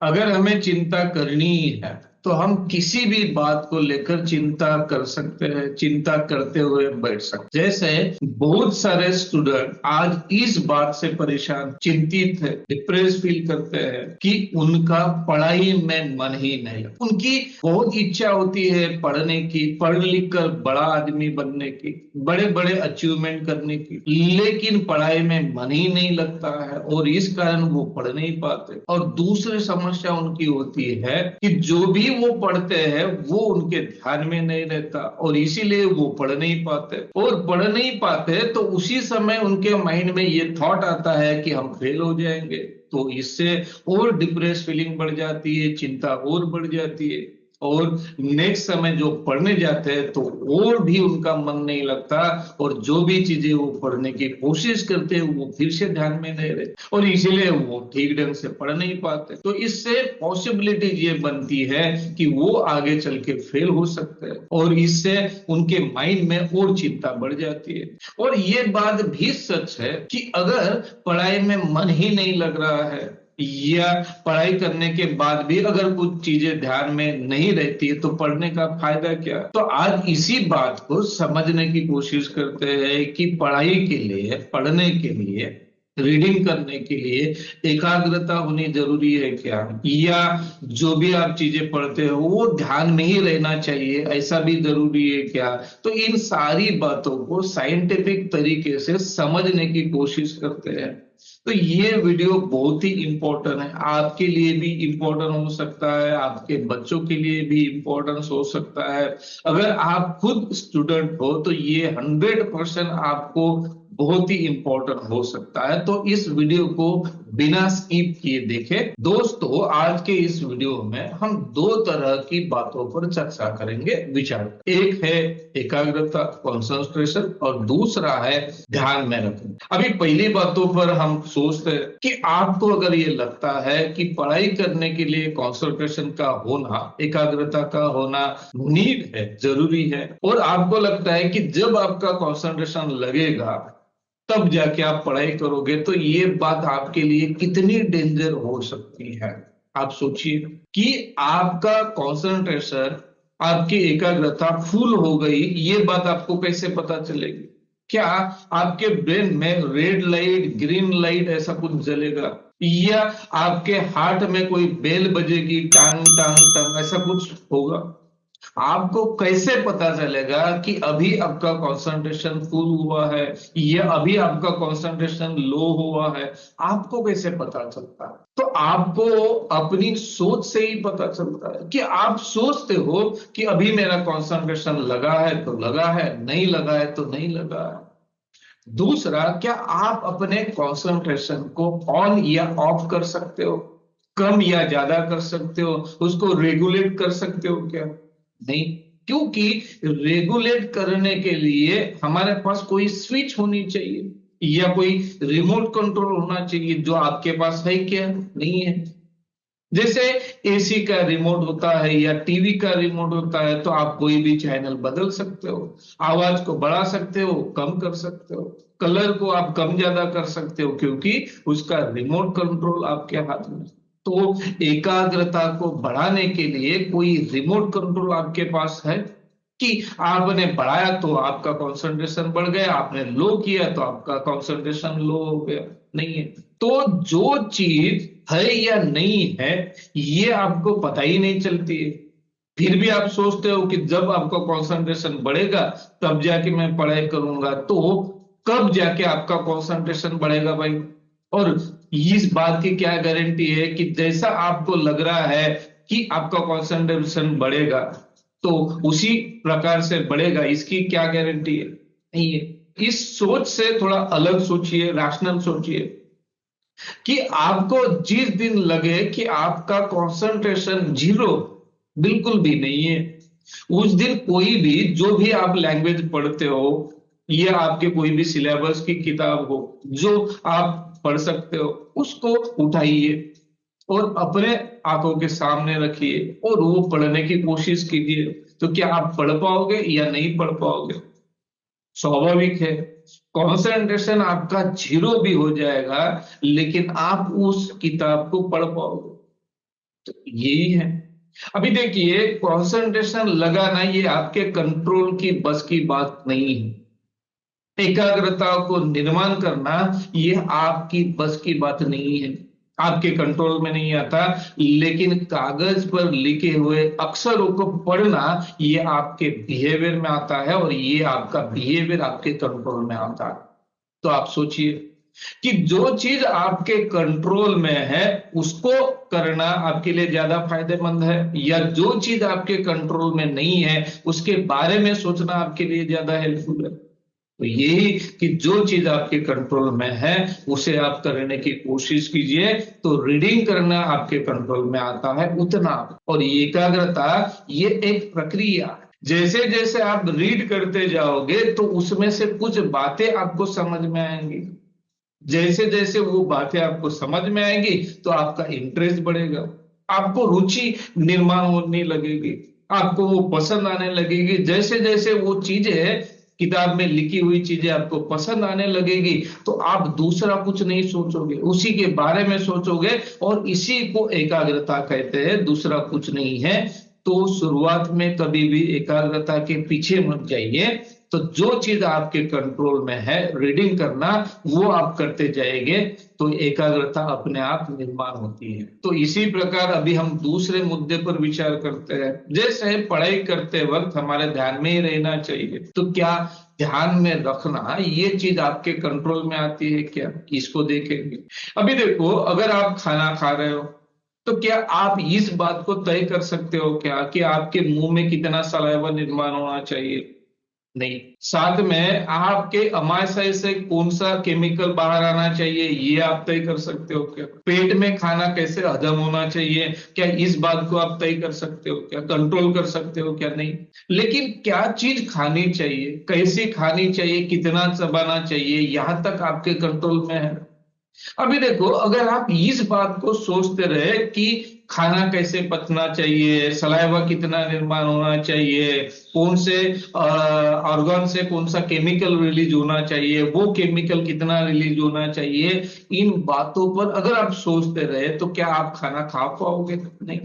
अगर हमें चिंता करनी ही है तो हम किसी भी बात को लेकर चिंता कर सकते हैं, चिंता करते हुए बैठ सकते हैं। जैसे बहुत सारे स्टूडेंट आज इस बात से परेशान, चिंतित है, डिप्रेस फील करते हैं कि उनका पढ़ाई में मन ही नहीं लगता। उनकी बहुत इच्छा होती है पढ़ने की, पढ़ लिख कर बड़ा आदमी बनने की, बड़े बड़े अचीवमेंट करने की, लेकिन पढ़ाई में मन ही नहीं लगता है और इस कारण वो पढ़ नहीं पाते। और दूसरी समस्या उनकी होती है कि जो भी वो पढ़ते हैं वो उनके ध्यान में नहीं रहता और इसीलिए वो पढ़ नहीं पाते। और पढ़ नहीं पाते तो उसी समय उनके माइंड में ये थॉट आता है कि हम फेल हो जाएंगे, तो इससे और डिप्रेस फीलिंग बढ़ जाती है, चिंता और बढ़ जाती है। और नेक्स्ट समय जो पढ़ने जाते हैं तो और भी उनका मन नहीं लगता और जो भी चीजें वो पढ़ने की कोशिश करते हैं वो फिर से ध्यान में नहीं रहते और इसीलिए वो ठीक ढंग से पढ़ नहीं पाते। तो इससे पॉसिबिलिटी ये बनती है कि वो आगे चल के फेल हो सकते हैं और इससे उनके माइंड में और चिंता बढ़ जाती है। और ये बात भी सच है कि अगर पढ़ाई में मन ही नहीं लग रहा है या पढ़ाई करने के बाद भी अगर कुछ चीजें ध्यान में नहीं रहती है तो पढ़ने का फायदा क्या। तो आज इसी बात को समझने की कोशिश करते हैं कि पढ़ाई के लिए, पढ़ने के लिए, रीडिंग करने के लिए एकाग्रता होनी जरूरी है क्या, या जो भी आप चीजें पढ़ते हो वो ध्यान में ही रहना चाहिए ऐसा भी जरूरी है क्या। तो इन सारी बातों को साइंटिफिक तरीके से समझने की कोशिश करते हैं। तो ये वीडियो बहुत ही इंपॉर्टेंट है, आपके लिए भी इंपॉर्टेंट हो सकता है, आपके बच्चों के लिए भी इंपॉर्टेंस हो सकता है। अगर आप खुद स्टूडेंट हो तो ये 100% आपको बहुत ही इंपॉर्टेंट हो सकता है। तो इस वीडियो को बिना स्किप किए देखें। दोस्तों, आज के इस वीडियो में हम दो तरह की बातों पर चर्चा करेंगे, विचार। एक है एकाग्रता, कंसंट्रेशन, और दूसरा है ध्यान में रखना। अभी पहली बातों पर हम सोचते हैं कि आपको अगर ये लगता है कि पढ़ाई करने के लिए कंसंट्रेशन का होना, एकाग्रता का होना नीड है, जरूरी है, और आपको लगता है कि जब आपका कंसंट्रेशन लगेगा तब जाके आप पढ़ाई करोगे, तो ये बात आपके लिए कितनी डेंजर हो सकती है। आप सोचिए कि आपका कंसंट्रेशन, आपकी एकाग्रता फुल हो गई, ये बात आपको कैसे पता चलेगी। क्या आपके ब्रेन में रेड लाइट, ग्रीन लाइट ऐसा कुछ जलेगा, या आपके हार्ट में कोई बेल बजेगी, टांग टांग टांग ऐसा कुछ होगा। आपको कैसे पता चलेगा कि अभी आपका कंसंट्रेशन फुल हुआ है या अभी आपका कंसंट्रेशन लो हुआ है। आपको कैसे पता चलता है। तो आपको अपनी सोच से ही पता चलता है कि आप सोचते हो कि अभी मेरा कंसंट्रेशन लगा है तो लगा है, नहीं लगा है तो नहीं लगा है। दूसरा, क्या आप अपने कंसंट्रेशन को ऑन या ऑफ कर सकते हो, कम या ज्यादा कर सकते हो, उसको रेगुलेट कर सकते हो क्या। नहीं, क्योंकि रेगुलेट करने के लिए हमारे पास कोई स्विच होनी चाहिए या कोई रिमोट कंट्रोल होना चाहिए, जो आपके पास है क्या, नहीं है। जैसे एसी का रिमोट होता है या टीवी का रिमोट होता है तो आप कोई भी चैनल बदल सकते हो, आवाज को बढ़ा सकते हो, कम कर सकते हो, कलर को आप कम ज्यादा कर सकते हो, क्योंकि उसका रिमोट कंट्रोल आपके हाथ में। तो एकाग्रता को बढ़ाने के लिए कोई रिमोट कंट्रोल आपके पास है कि आपने बढ़ाया तो आपका कंसंट्रेशन बढ़ गया, आपने लो किया तो आपका कंसंट्रेशन लो हो गया। नहीं है। तो जो चीज है या नहीं है ये आपको पता ही नहीं चलती है, फिर भी आप सोचते हो कि जब आपका कंसंट्रेशन बढ़ेगा तब जाके मैं पढ़ाई करूंगा। तो कब जाके आपका कंसंट्रेशन बढ़ेगा भाई। और इस बात की क्या गारंटी है कि जैसा आपको लग रहा है कि आपका कंसंट्रेशन बढ़ेगा तो उसी प्रकार से बढ़ेगा, इसकी क्या गारंटी है। नहीं है। इस सोच से थोड़ा अलग सोचिए, रैशनल सोचिए कि आपको जिस दिन लगे कि आपका कंसंट्रेशन जीरो, बिल्कुल भी नहीं है, उस दिन कोई भी जो भी आप लैंग्वेज पढ़ते हो या आपके कोई भी सिलेबस की किताब हो जो आप पढ़ सकते हो, उसको उठाइए और अपने आंखों के सामने रखिए और वो पढ़ने की कोशिश कीजिए। तो क्या आप पढ़ पाओगे या नहीं पढ़ पाओगे। स्वाभाविक है, कंसंट्रेशन आपका जीरो भी हो जाएगा लेकिन आप उस किताब को पढ़ पाओगे। तो यही है। अभी देखिए, कंसंट्रेशन लगाना ये आपके कंट्रोल की बस की बात नहीं है। एकाग्रता को निर्माण करना ये आपकी बस की बात नहीं है, आपके कंट्रोल में नहीं आता। लेकिन कागज पर लिखे हुए अक्षरों को पढ़ना ये आपके बिहेवियर में आता है, और ये आपका बिहेवियर आपके कंट्रोल में आता है। तो आप सोचिए कि जो चीज आपके कंट्रोल में है उसको करना आपके लिए ज्यादा फायदेमंद है, या जो चीज आपके कंट्रोल में नहीं है उसके बारे में सोचना आपके लिए ज्यादा हेल्पफुल है। तो यही कि जो चीज आपके कंट्रोल में है उसे आप करने की कोशिश कीजिए। तो रीडिंग करना आपके कंट्रोल में आता है उतना। और ये एकाग्रता ये एक प्रक्रिया है। जैसे जैसे आप रीड करते जाओगे तो उसमें से कुछ बातें आपको समझ में आएंगी। जैसे जैसे वो बातें आपको समझ में आएंगी तो आपका इंटरेस्ट बढ़ेगा, आपको रुचि निर्माण होने लगेगी, आपको वो पसंद आने लगेगी। जैसे जैसे वो चीजें किताब में लिखी हुई चीजें आपको पसंद आने लगेगी तो आप दूसरा कुछ नहीं सोचोगे, उसी के बारे में सोचोगे। और इसी को एकाग्रता कहते हैं, दूसरा कुछ नहीं है। तो शुरुआत में कभी भी एकाग्रता के पीछे मत जाइए। तो जो चीज आपके कंट्रोल में है रीडिंग करना, वो आप करते जाएंगे तो एकाग्रता अपने आप निर्माण होती है। तो इसी प्रकार अभी हम दूसरे मुद्दे पर विचार करते हैं। जैसे पढ़ाई करते वक्त हमारे ध्यान में ही रहना चाहिए, तो क्या ध्यान में रखना ये चीज आपके कंट्रोल में आती है क्या, इसको देखेंगे। अभी देखो, अगर आप खाना खा रहे हो तो क्या आप इस बात को तय कर सकते हो क्या कि आपके मुंह में कितना सलाइवा निर्माण होना चाहिए? नहीं। साथ में आपके अमाशय से कौन सा केमिकल बाहर आना चाहिए ये आप तय कर सकते हो क्या? पेट में खाना कैसे हजम होना चाहिए, क्या इस बात को आप तय कर सकते हो क्या, कंट्रोल कर सकते हो क्या? नहीं। लेकिन क्या चीज खानी चाहिए, कैसी खानी चाहिए, कितना चबाना चाहिए, यहां तक आपके कंट्रोल में है। अभी देखो, अगर आप इस बात को सोचते रहे कि खाना कैसे पचना चाहिए, सलाइवा कितना निर्माण होना चाहिए, कौन से ऑर्गन से कौन सा केमिकल रिलीज होना चाहिए, वो केमिकल कितना रिलीज होना चाहिए, इन बातों पर अगर आप सोचते रहे तो क्या आप खाना खा पाओगे? नहीं।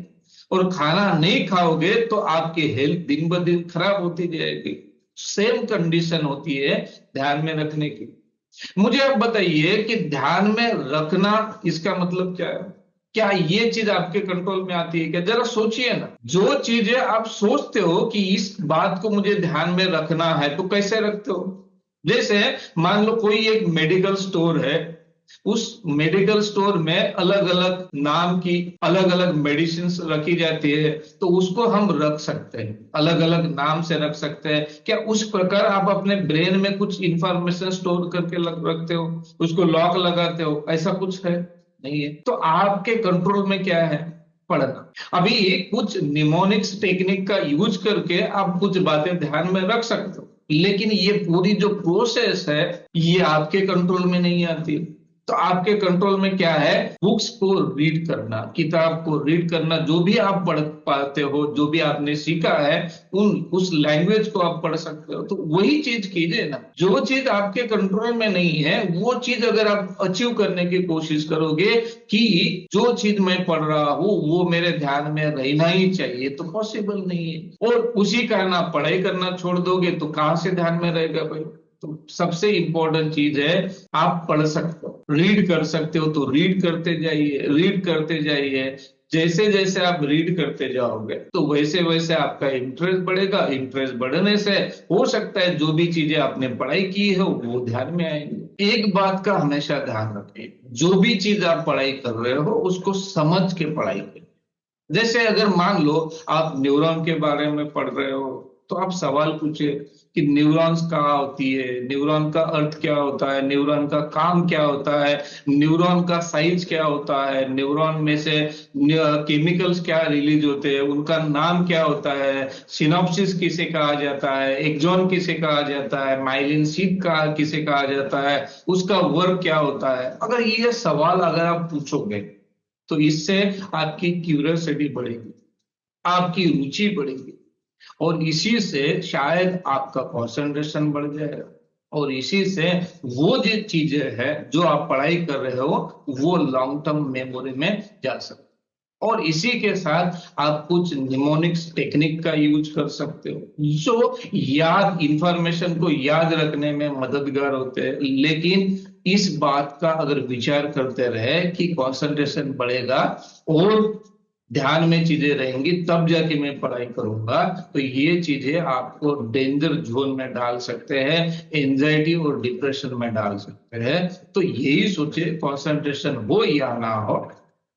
और खाना नहीं खाओगे तो आपकी हेल्थ दिन ब दिन खराब होती जाएगी। सेम कंडीशन होती है ध्यान में रखने की। मुझे अब बताइए कि ध्यान में रखना इसका मतलब क्या है? क्या ये चीज आपके कंट्रोल में आती है क्या? जरा सोचिए ना। जो चीजें आप सोचते हो कि इस बात को मुझे ध्यान में रखना है तो कैसे रखते हो? जैसे मान लो कोई एक मेडिकल स्टोर है, उस मेडिकल स्टोर में अलग अलग नाम की अलग अलग मेडिसिन रखी जाती है, तो उसको हम रख सकते हैं, अलग अलग नाम से रख सकते हैं। क्या उस प्रकार आप अपने ब्रेन में कुछ इंफॉर्मेशन स्टोर करके रखते हो, उसको लॉक लगाते हो? ऐसा कुछ है? नहीं है। तो आपके कंट्रोल में क्या है? पढ़ना। अभी कुछ निमोनिक्स टेक्निक का यूज करके आप कुछ बातें ध्यान में रख सकते हो, लेकिन ये पूरी जो प्रोसेस है ये आपके कंट्रोल में नहीं आती। तो आपके कंट्रोल में क्या है? बुक्स को रीड करना, किताब को रीड करना। जो भी आप पढ़ पाते हो, जो भी आपने सीखा है, उस लैंग्वेज को आप पढ़ सकते हो। तो वही चीज कीजिए ना। जो चीज आपके कंट्रोल में नहीं है वो चीज अगर आप अचीव करने की कोशिश करोगे कि जो चीज मैं पढ़ रहा हूं वो मेरे ध्यान में रहना ही चाहिए, तो पॉसिबल नहीं है। और उसी कारण आप पढ़ाई करना छोड़ दोगे तो कहां से ध्यान में रहेगा भाई? तो सबसे इंपॉर्टेंट चीज है, आप पढ़ सकते हो, रीड कर सकते हो तो रीड करते जाइए, रीड करते जाइए। जैसे जैसे आप रीड करते जाओगे तो वैसे वैसे आपका इंटरेस्ट बढ़ेगा। इंटरेस्ट बढ़ने से हो सकता है जो भी चीजें आपने पढ़ाई की है वो ध्यान में आएंगी। एक बात का हमेशा ध्यान रखिए, जो भी चीज आप पढ़ाई कर रहे हो उसको समझ के पढ़ाई करिए। जैसे अगर मान लो आप न्यूरॉन के बारे में पढ़ रहे हो तो आप सवाल पूछे कि न्यूरॉन्स कहाँ होती है, न्यूरॉन का अर्थ क्या होता है, न्यूरॉन का काम क्या होता है, न्यूरॉन का साइज क्या होता है, न्यूरॉन में से केमिकल्स क्या रिलीज होते हैं, उनका नाम क्या होता है, सिनॉप्सिस किसे कहा जाता है, एक्सॉन किसे कहा जाता है, माइलिन शीथ का किसे कहा जाता है, उसका वर्क क्या होता है। अगर ये सवाल अगर आप पूछोगे तो इससे आपकी क्यूरियोसिटी बढ़ेगी, आपकी रुचि बढ़ेगी, और इसी से शायद आपका कंसंट्रेशन बढ़ जाएगा। और इसी से वो जो चीजें हैं जो आप पढ़ाई कर रहे हो वो लॉन्ग टर्म मेमोरी में जा सकती है। और इसी के साथ आप कुछ निमोनिक्स टेक्निक का यूज कर सकते हो जो याद इंफॉर्मेशन को याद रखने में मददगार होते हैं। लेकिन इस बात का अगर विचार करते रहे कि कंसंट्रेशन बढ़ेगा और ध्यान में चीजें रहेंगी तब जाके मैं पढ़ाई करूंगा, तो ये चीजें आपको डेंजर जोन में डाल सकते हैं, एंजाइटी और डिप्रेशन में डाल सकते हैं। तो यही सोचे कंसंट्रेशन हो या ना हो,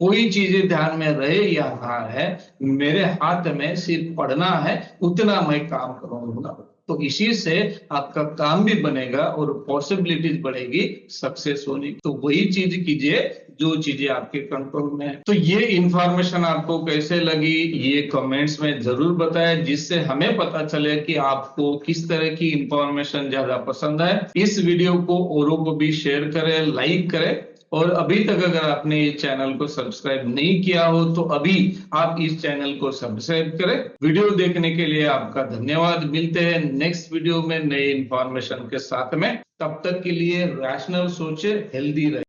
कोई चीजें ध्यान में रहे या ना है, मेरे हाथ में सिर्फ पढ़ना है, उतना मैं काम करूंगा। तो इसी से आपका काम भी बनेगा और पॉसिबिलिटीज बढ़ेगी सक्सेस होने की। तो वही चीज कीजिए जो चीजें आपके कंट्रोल में है। तो ये इंफॉर्मेशन आपको कैसे लगी ये कमेंट्स में जरूर बताएं, जिससे हमें पता चले कि आपको किस तरह की इंफॉर्मेशन ज्यादा पसंद है। इस वीडियो को औरों को भी शेयर करें, लाइक करें, और अभी तक अगर आपने इस चैनल को सब्सक्राइब नहीं किया हो तो अभी आप इस चैनल को सब्सक्राइब करें। वीडियो देखने के लिए आपका धन्यवाद। मिलते हैं नेक्स्ट वीडियो में नए इंफॉर्मेशन के साथ में। तब तक के लिए रैशनल सोचे, हेल्दी रहे।